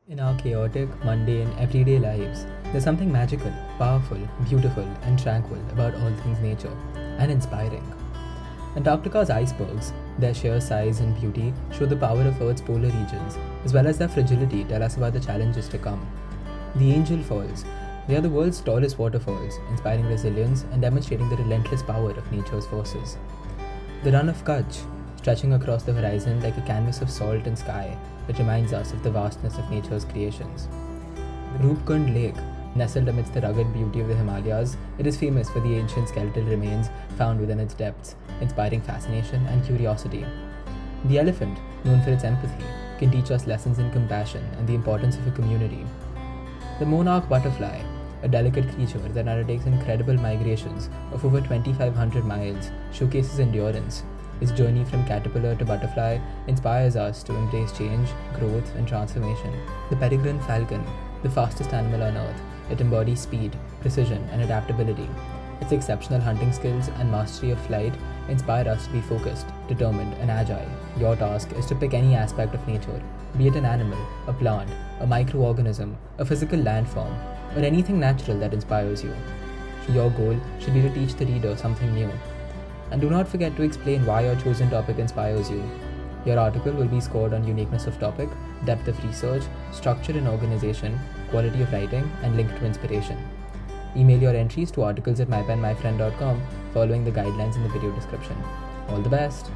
In our chaotic, mundane, everyday lives, there's something magical, powerful, beautiful, and tranquil about all things nature, and inspiring. Antarctica's icebergs, their sheer size and beauty, show the power of Earth's polar regions, as well as their fragility tell us about the challenges to come. The Angel Falls, they are the world's tallest waterfalls, inspiring resilience and demonstrating the relentless power of nature's forces. The Run of Kutch, stretching across the horizon like a canvas of salt and sky, which reminds us of the vastness of nature's creations. Rupkund Lake, nestled amidst the rugged beauty of the Himalayas, it is famous for the ancient skeletal remains found within its depths, inspiring fascination and curiosity. The elephant, known for its empathy, can teach us lessons in compassion and the importance of a community. The monarch butterfly, a delicate creature that undertakes incredible migrations of over 2,500 miles, showcases endurance. Its journey from caterpillar to butterfly inspires us to embrace change, growth, and transformation. The peregrine falcon, the fastest animal on Earth, it embodies speed, precision, and adaptability. Its exceptional hunting skills and mastery of flight inspire us to be focused, determined, and agile. Your task is to pick any aspect of nature, be it an animal, a plant, a microorganism, a physical landform, or anything natural that inspires you. Your goal should be to teach the reader something new. And do not forget to explain why your chosen topic inspires you. Your article will be scored on uniqueness of topic, depth of research, structure and organization, quality of writing, and link to inspiration. Email your entries to articles@mypenmyfriend.com following the guidelines in the video description. All the best!